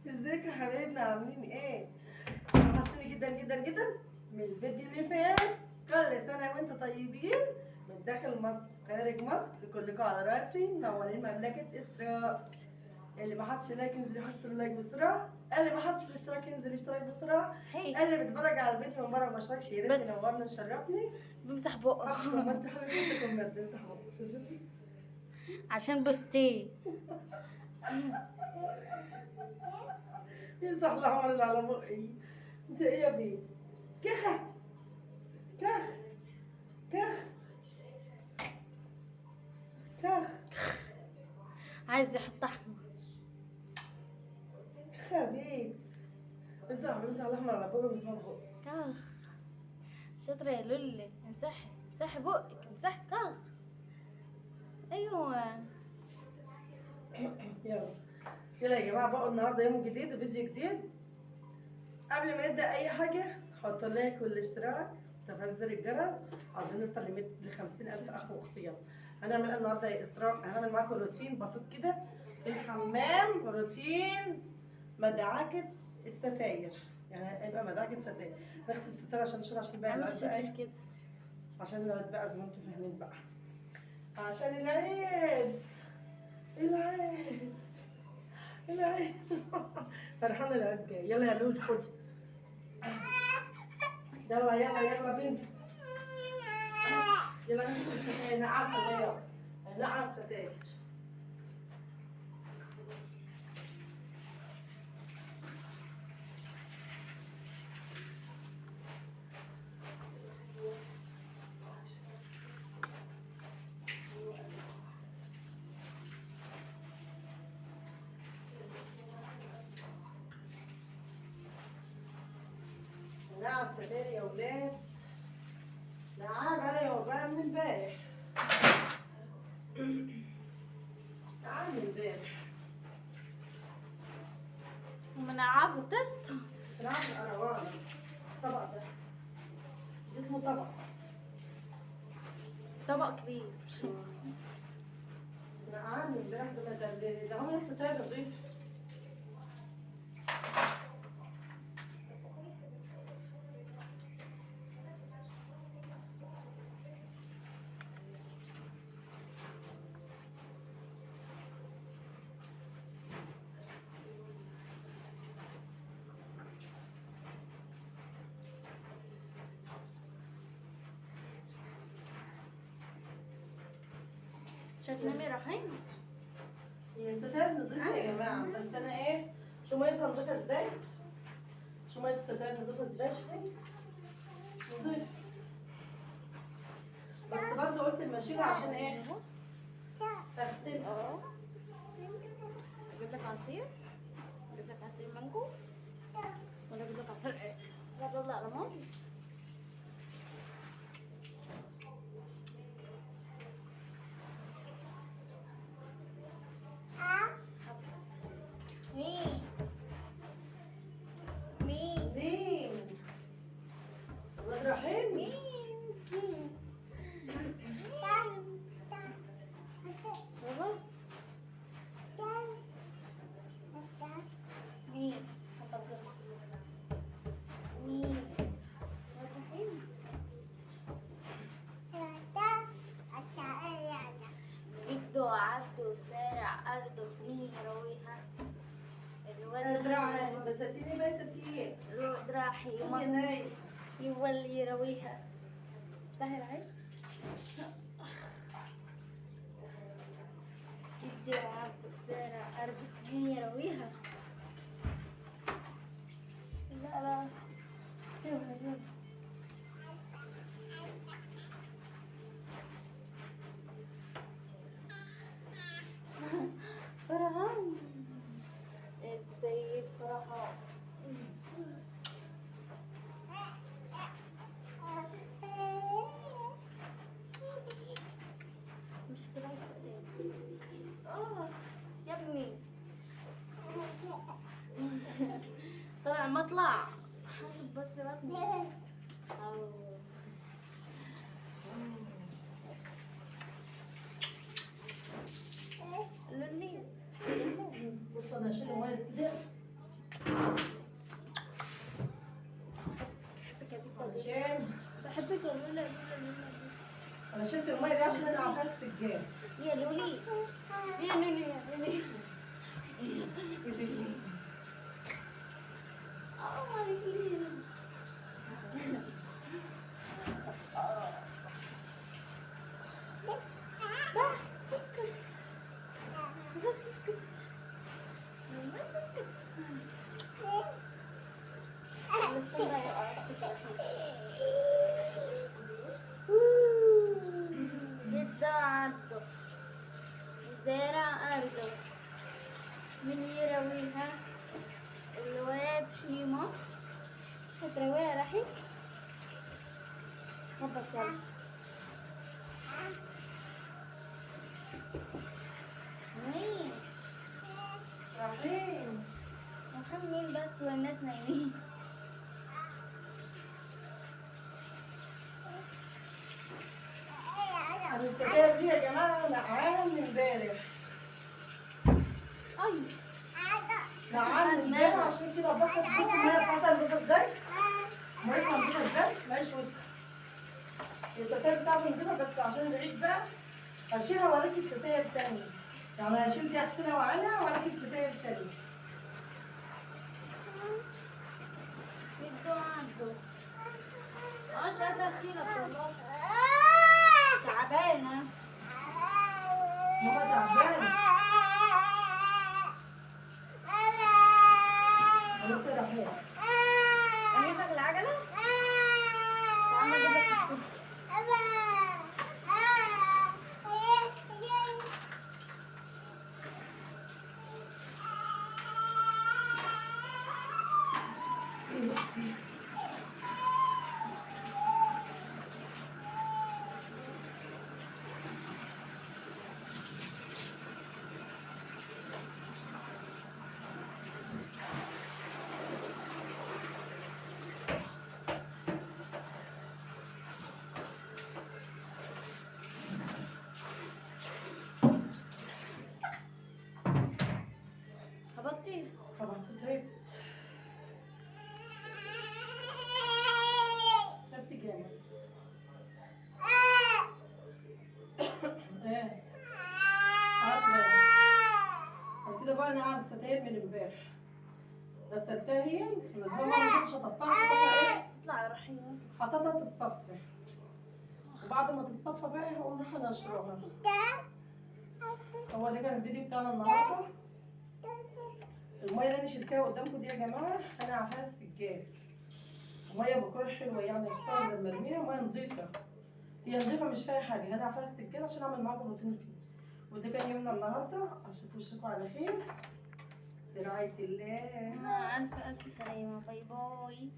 ازيكم يا حبايبنا عاملين ايه؟ وحشتوني جدا جدا جدا من الفيديو اللي فات. كل سنة وانتم طيبين، من داخل مصر خارج مصر كلكم على راسي، منورين مملكة اسراء. اللي ما حطش لايك ينزل يحط له لايك بسرعة، اللي ما حطش الاشتراك ينزل يشترك بسرعة، اللي بيتفرج على الفيديو من بره وما اشتركش يا ريت بس ينورني ويشرفني. بمسح بقه حطش كومنت حبيبي، انت كومنت انت حط شوفي. عشان بستيه. يمسح الحمار اللي على بقي. انت ايه يا بيه؟ كخة كخ كخ كخ عايز يحط احمر. خبيث. امسح الاحمر على بقه، امسح بقه. كخ. شاطرة يا لولي، امسحي بقك، امسحي كخ. ايوه. يلا يلا يا جماعه بقى، النهارده يوم جديد وفيديو جديد. قبل ما نبدا اي حاجه حطوا اللايك والاشتراك وتفعيل زر الجرس. عايزين نوصل ل 50,000 اخ واخت. يلا هنعمل ايه النهارده يا اسراء؟ هنعمل معاكم روتين بسيط كده في الحمام، روتين مدعكه الستاير. يعني هيبقى مدعكه ستاير. نغسل الستاير عشان نشيل، عشان بقى عامل العيال بقى شكل ايه، كده. عشان العيد بقى زي ما انتم فاهمين بقى، عشان العيد العيد العيد. فرحانة العيد جاي. يلا يا لولو خدي. يلا يلا يلا بنت. يلا نمسك الستاير، نقع الستاير، نقع الستاير. نقع الستاير يا ولاد. نقع بقى يا ولاد من امبارح. نقع من امبارح. من عارفه تست. نقع القروانة. الطبق ده اسمه طبق. طبق كبير. نقعان من امبارح ده هو لسه تابع ضيف. شكلنا رايحين. هي الستاير نضيفة يا جماعة، بس أنا إيه، شو ميتها نضيفها إزاي؟ شو مية الستاير نضيفها إزاي؟ شوفي نضيف. بس برضه قلت أما أشيلها عشان إيه؟ أغسلها. اجيب لك عصير، اجيب لك عصير مانجو، ولا اجيب لك عصير ايه؟ لا رموز. مين مين مين؟ ولاد رايحين؟ مين بابا مين مين رايحين. جدو عبده زارع أرضه مين يرويها. أزرعها الولد بساتيني بساتين. الولد راح يا نايم. يولي يرويها. سهل عليك. جدو عبده زارع أرضه مين يرويها. لا سيبها سيبها. فرحان السيد فرحان. مش تبعي يا ابني. طلع مطلع حاسب بس بطني. لولي بص أنا هشيل المية كده انا شلت الميه دي عشان انا عارفه السجاد. يا لولي يا لولي يا لولي بس اسكت بس اسكت بس اسكت جدا عدو زارع أرضه من يرويها الواد حيمة هترويها راحي هبط يلا مين رايحين. محمين بس والناس نايمين السجاد دي يا جماعه نقعان من امبارح. أي نقعان من امبارح عشان كده باخد بص الميه بتاعتها اللي ازاي؟ ميتها نضيفه ازاي؟ ماليش وسط. الستاير بتاعته نضيفه بس عشان العيد بقى هشيلها واركب ستاير تاني. يعني هشيل دي اغسلها واعينها واركب ستاير تاني. جدا عدو مش قادرة أشيلك والله تعبانة ماما تعبانه. لسه رايحين. أجيب لك العجلة؟ تعالى أجيب لك الكرسي هبطي طبعا تعبت. تعبت جامد. ايه عارفه. بعد كده بقى نقعد الستاير من امبارح. غسلتها هي نزلها مره مش هتفطر حطيتها ايه؟ اطلع يا رحيم حطيتها تصطفي. وبعد ما تصطفى بقى هقوم رايحه نشرها. هو ده كان الفيديو بتاعنا النهارده. الميه اللي انا شلتها قدامكم دي يا جماعه انا عارفاها السجاد. ميه بكره حلوه يعني خساره لما ارميها ميه نظيفه. هي نظيفه مش فيها حاجه. انا عارفاها السجاد عشان اعمل معاكم روتين فيه. وده كان يومنا النهارده. اشوف وشكم على خير برعايه الله. ألف ألف سلامة باي باي